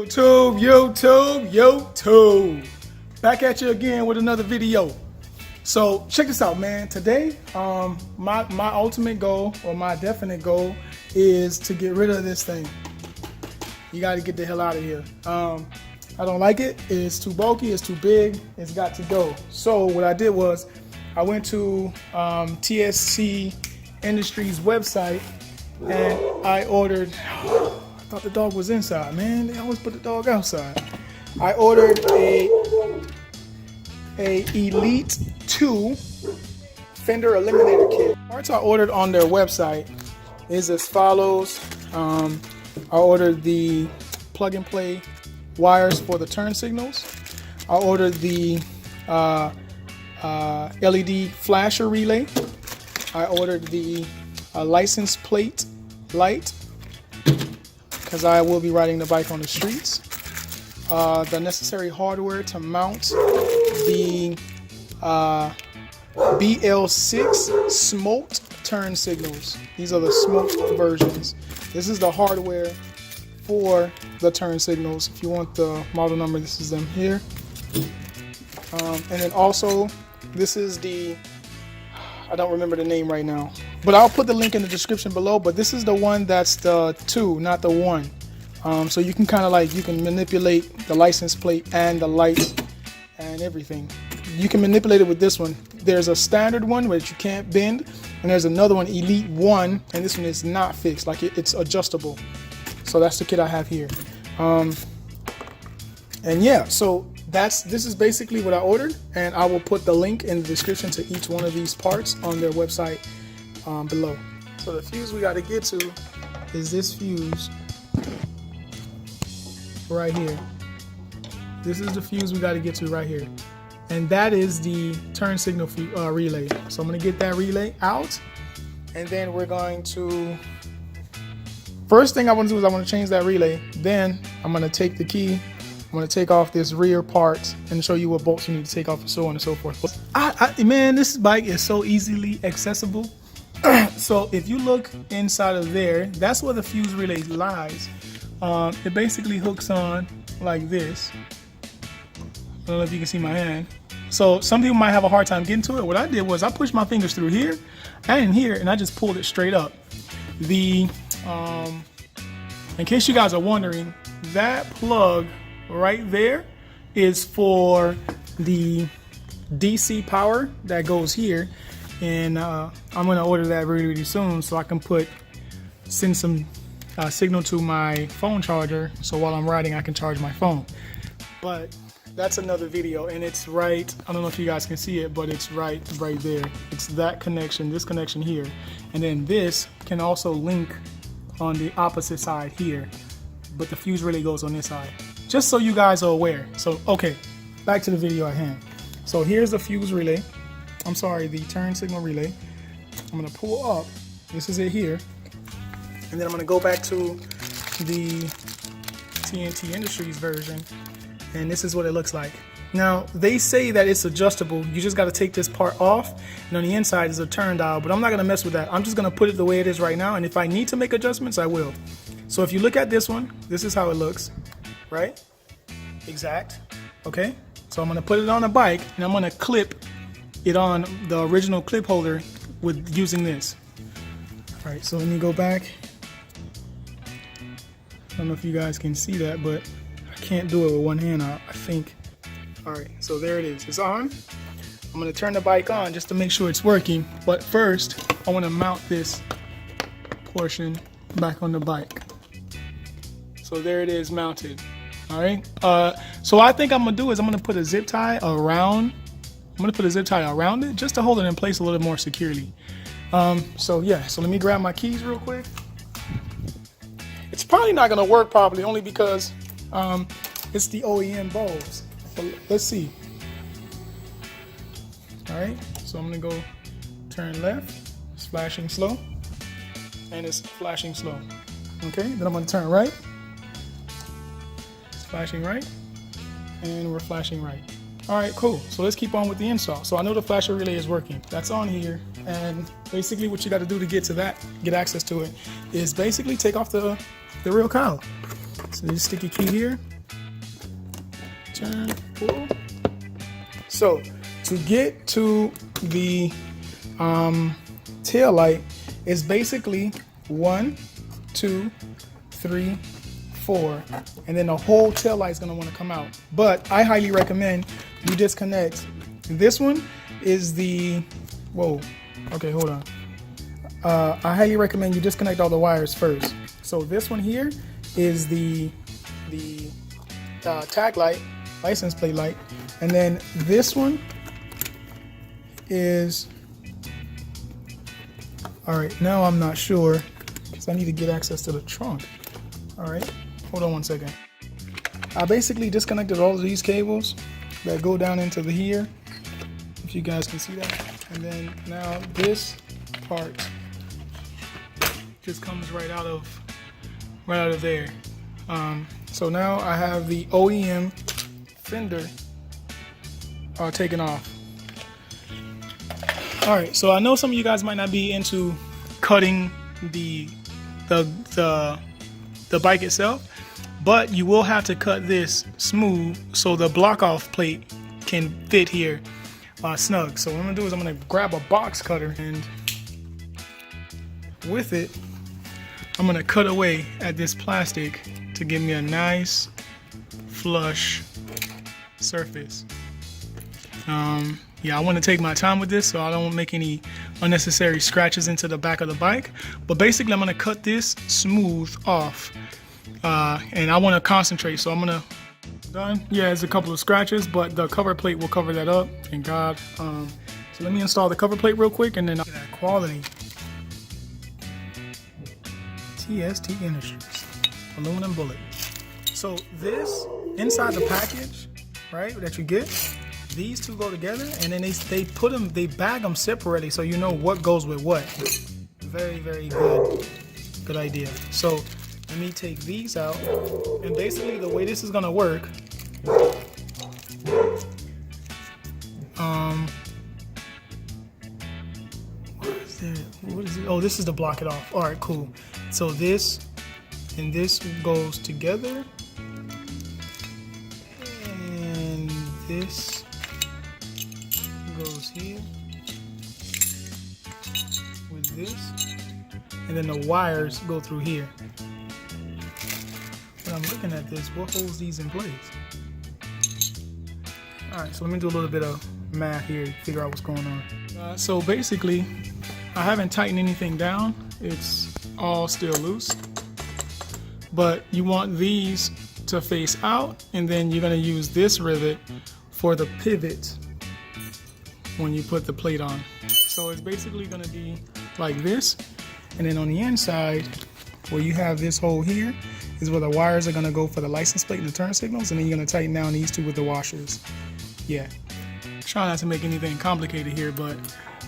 YouTube. Back at you again with another video. So check this out, man. Today, my ultimate goal, or my definite goal, is to get rid of this thing. You got to get the hell out of here. I don't like it. It's too bulky. It's too big. It's got to go. So what I did was I went to TSC Industries website and I ordered. I thought the dog was inside, man. They always put the dog outside. I ordered a Elite 2 Fender Eliminator kit. Parts I ordered on their website is as follows. I ordered the plug and play wires for the turn signals. I ordered the LED flasher relay. I ordered the license plate light, because I will be riding the bike on the streets. The necessary hardware to mount the BL6 smoked turn signals. These are the smoked versions. This is the hardware for the turn signals. If you want the model number, this is them here. And then also, this is the, I don't remember the name right now, but I'll put the link in the description below. But this is the one that's the 2, not the 1. So you can kind of like, you can manipulate the license plate and the lights and everything. You can manipulate it with this one. There's a standard one which you can't bend, and there's another one, Elite 1, and this one is not fixed, like it's adjustable. So that's the kit I have here. And yeah, so this is basically what I ordered, and I will put the link in the description to each one of these parts on their website below. So the fuse we got to get to is this fuse right here. This is the fuse we got to get to right here, and that is the turn signal relay. So I'm going to get that relay out, and then we're going to, first thing I want to do is I want to change that relay. Then I'm going to take the key, I'm going to take off this rear part and show you what bolts you need to take off, and so on and so forth. Man, this bike is so easily accessible. So if you look inside of there, that's where the fuse relay lies. It basically hooks on like this. I don't know if you can see my hand. So some people might have a hard time getting to it. What I did was I pushed my fingers through here and in here, and I just pulled it straight up. In case you guys are wondering, that plug right there is for the DC power that goes here, and I'm gonna order that really soon so I can send some signal to my phone charger, so while I'm riding I can charge my phone. But that's another video, and it's right, I don't know if you guys can see it, but it's right there. It's that connection, this connection here, and then this can also link on the opposite side here, but the fuse relay goes on this side, just so you guys are aware. So okay, back to the video at hand. So here's the fuse relay, the turn signal relay. I'm gonna pull up, this is it here, and then I'm gonna go back to the TNT Industries version, and this is what it looks like. Now, they say that it's adjustable. You just gotta take this part off, and on the inside is a turn dial, but I'm not gonna mess with that. I'm just gonna put it the way it is right now, and if I need to make adjustments, I will. So if you look at this one, this is how it looks, right? Exact, okay? So I'm gonna put it on a bike, and I'm gonna clip it on the original clip holder with using this. All right, so let me go back. I don't know if you guys can see that, but I can't do it with one hand, I think. All right, so there it is, it's on. I'm gonna turn the bike on just to make sure it's working, but first I wanna mount this portion back on the bike. So there it is mounted, all right? So what I think I'm gonna do is I'm gonna put a zip tie around it just to hold it in place a little more securely. So yeah, so let me grab my keys real quick. It's probably not gonna work properly, only because it's the OEM bulbs. But let's see. All right, so I'm gonna go turn left. It's flashing slow, and it's flashing slow. Okay, then I'm gonna turn right. It's flashing right, and we're flashing right. All right, cool. So let's keep on with the install. So I know the flasher relay is working. That's on here, and basically what you got to do to get to that, get access to it, is basically take off the real cowl. So you stick your key here, turn, pull. So to get to the tail light is basically 1, 2, 3, 4, and then the whole tail light is going to want to come out. But I highly recommend you disconnect. This one is the, whoa, okay, hold on. I highly recommend you disconnect all the wires first. So this one here is the tag light, license plate light, and then this one is, all right, now I'm not sure because I need to get access to the trunk. All right, hold on one second. I basically disconnected all of these cables that go down into the here, if you guys can see that. And then now this part just comes right out of there. So now I have the OEM Fender taken off. All right, so I know some of you guys might not be into cutting the bike itself, but you will have to cut this smooth so the block off plate can fit here snug. So what I'm gonna do is I'm gonna grab a box cutter, and with it I'm gonna cut away at this plastic to give me a nice flush surface. Yeah, I want to take my time with this so I don't make any unnecessary scratches into the back of the bike. But basically I'm gonna cut this smooth off, and I want to concentrate. So I'm gonna done. Yeah, there's a couple of scratches, but the cover plate will cover that up. Thank God. So let me install the cover plate real quick, and then I'll get that quality. TST Industries aluminum bullet. So this inside the package, right, that you get, these two go together, and then they bag them separately so you know what goes with what. Very, very good idea. So let me take these out, and basically the way this is gonna work, what is it? Oh, this is to block it off. All right, cool. So this and this goes together, and this goes here with this, and then the wires go through here. When I'm looking at this, what holds these in place? All right, so let me do a little bit of math here to figure out what's going on. So basically, I haven't tightened anything down. It's all still loose, but you want these to face out, and then you're going to use this rivet for the pivot when you put the plate on. So it's basically going to be like this, and then on the inside where you have this hole here is where the wires are going to go for the license plate and the turn signals, and then you're going to tighten down these two with the washers. Yeah, try not to make anything complicated here, but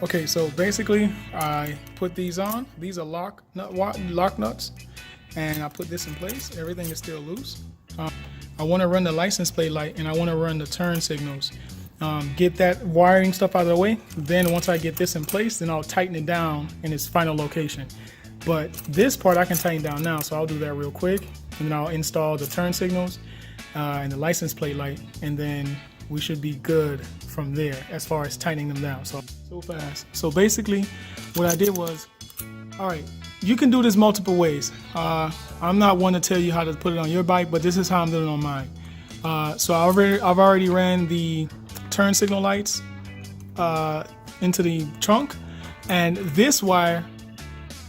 okay, so basically I put these on. These are lock nuts, and I put this in place. Everything is still loose. I want to run the license plate light, and I want to run the turn signals. Get that wiring stuff out of the way. Then once I get this in place, then I'll tighten it down in its final location. But this part I can tighten down now, so I'll do that real quick, and then I'll install the turn signals and the license plate light, and then we should be good from there as far as tightening them down. So fast. So basically what I did was, all right, you can do this multiple ways. I'm not one to tell you how to put it on your bike, but this is how I'm doing it on mine. So I've already ran the turn signal lights into the trunk, and this wire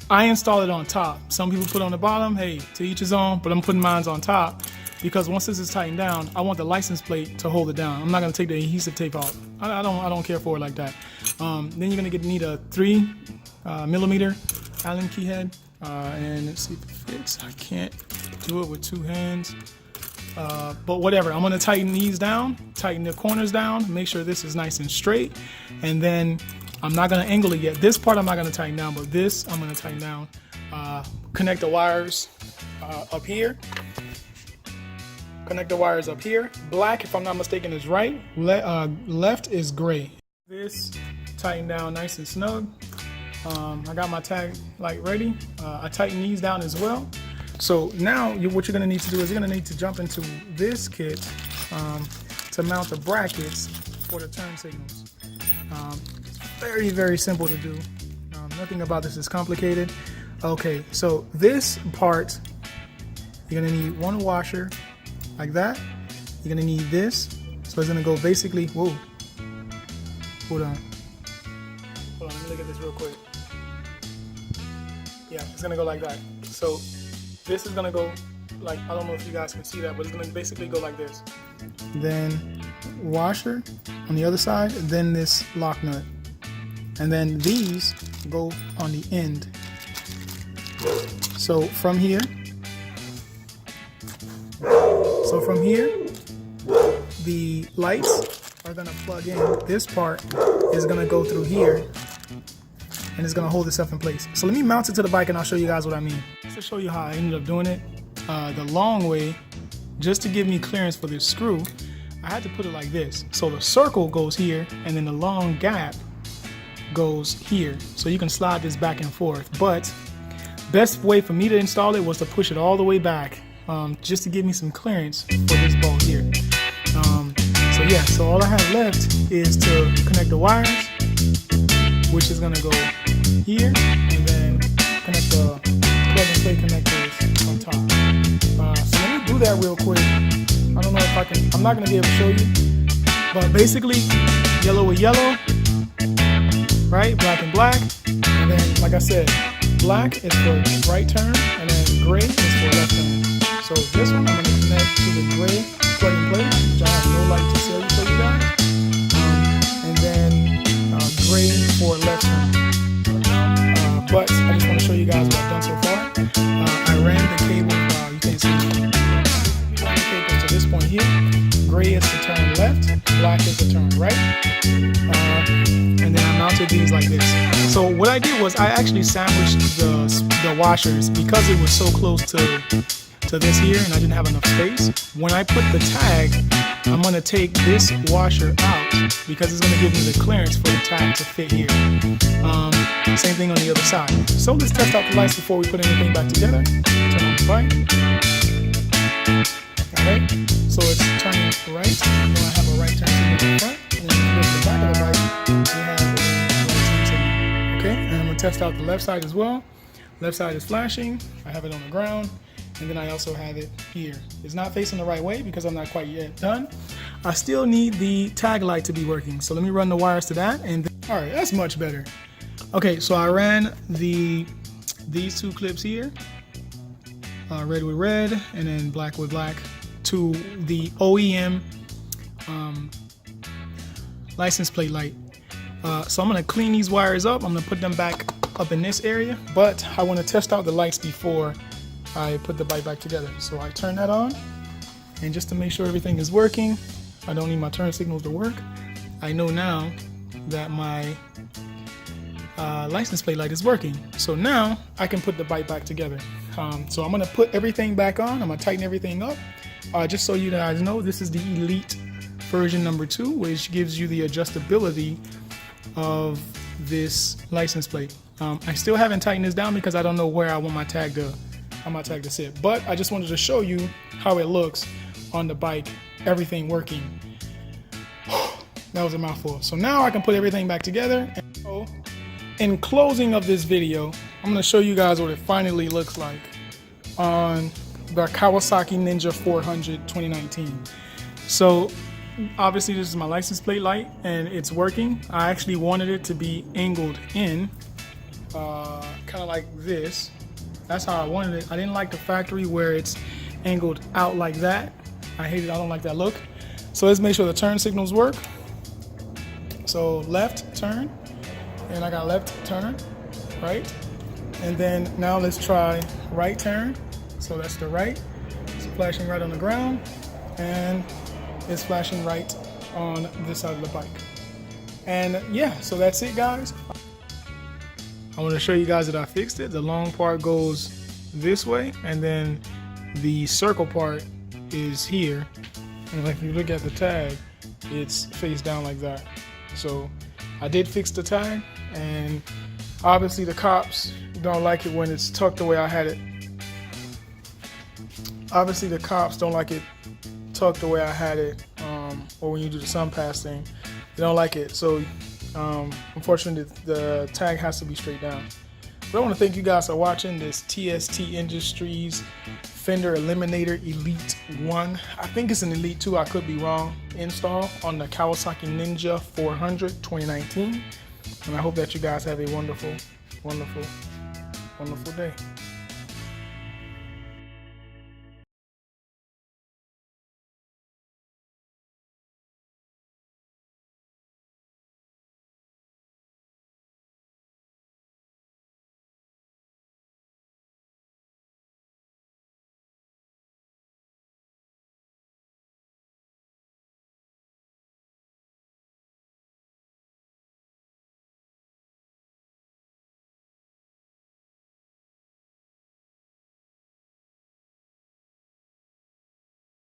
I installed it on top. Some people put it on the bottom. Hey, to each his own, but I'm putting mine on top because once this is tightened down, I want the license plate to hold it down. I'm not gonna take the adhesive tape off. I don't care for it like that. Then you're gonna need a 3mm Allen key head, and let's see if it fits. I can't do it with two hands, but whatever. I'm gonna tighten these down, tighten the corners down, make sure this is nice and straight, and then I'm not gonna angle it yet. This part I'm not gonna tighten down, but this I'm gonna tighten down. Connect the wires up here. Connect the wires up here. Black, if I'm not mistaken, is right. Left is gray. This tighten down nice and snug. I got my tag light ready. I tighten these down as well. So now what you're gonna need to do is you're gonna need to jump into this kit. to mount the brackets for the turn signals. Very, very simple to do. Nothing about this is complicated. Okay, so this part, you're gonna need one washer like that. You're gonna need this. So it's gonna go basically, whoa, hold on, let me look at this real quick. Yeah, it's gonna go like that. So this is gonna go like, I don't know if you guys can see that, but it's gonna basically go like this. Then washer on the other side, then this lock nut. And then these go on the end. So from here, the lights are gonna plug in. This part is gonna go through here and it's gonna hold itself in place. So let me mount it to the bike and I'll show you guys what I mean. Just to show you how I ended up doing it, the long way, just to give me clearance for this screw, I had to put it like this. So the circle goes here and then the long gap goes here. So you can slide this back and forth. But best way for me to install it was to push it all the way back, just to give me some clearance for this bolt here. So yeah, so all I have left is to connect the wires, which is gonna go here, and then connect the plug and play connectors on top. So let me do that real quick. I don't know if I can, I'm not gonna be able to show you, but basically yellow with yellow, right? Black and black, and then like I said, black is for right turn, and then gray is for left turn. So this one I'm going to connect to the gray plug and play, which I have no light to show you guys, and then gray for left turn. But I just want to show you guys what I've done so far. I ran the cable, you can't see it. I ran the cable to this point here. Gray is to turn left, black is to turn right. And then I mounted these like this. So what I did was I actually sandwiched the washers because it was so close to this here and I didn't have enough space. When I put the tag, I'm gonna take this washer out because it's gonna give me the clearance for the tag to fit here. Same thing on the other side. So let's test out the lights before we put anything back together. Turn on the bike. Alright, so it's turning right. Then I have a right turn signal in the front. And then with the back of the bike, we have a right turn signal. Okay, and I'm gonna test out the left side as well. Left side is flashing. I have it on the ground. And then I also have it here. It's not facing the right way because I'm not quite yet done. I still need the tag light to be working. So let me run the wires to that. And all right, that's much better. Okay, so I ran these two clips here, red with red and then black with black, to the OEM license plate light. So I'm gonna clean these wires up. I'm gonna put them back up in this area, but I wanna test out the lights before I put the bike back together. So I turn that on, and just to make sure everything is working, I don't need my turn signals to work. I know now that my license plate light is working. So now I can put the bike back together. So I'm gonna put everything back on. I'm gonna tighten everything up. Just so you guys know, this is the Elite version number 2, which gives you the adjustability of this license plate. I still haven't tightened this down because I don't know where I want my tag to sit. But I just wanted to show you how it looks on the bike, everything working. That was a mouthful. So now I can put everything back together. And so in closing of this video, I'm gonna show you guys what it finally looks like on the Kawasaki Ninja 400 2019. So obviously this is my license plate light and it's working. I actually wanted it to be angled in, kind of like this. That's how I wanted it. I didn't like the factory where it's angled out like that. I hate it, I don't like that look. So let's make sure the turn signals work. So left turn, and I got left turn, right? And then now let's try right turn. So that's the right. It's flashing right on the ground, and it's flashing right on this side of the bike. And yeah, so that's it, guys. I want to show you guys that I fixed it. The long part goes this way, and then the circle part is here. And if you look at the tag, it's face down like that. So I did fix the tag, and obviously the cops don't like it when it's tucked the way I had it. Obviously the cops don't like it tucked the way I had it or when you do the sun pass thing, they don't like it. So unfortunately, the tag has to be straight down. But I want to thank you guys for watching this TST Industries Fender Eliminator Elite 1. I think it's an Elite 2, I could be wrong, install on the Kawasaki Ninja 400 2019. And I hope that you guys have a wonderful, wonderful, wonderful day.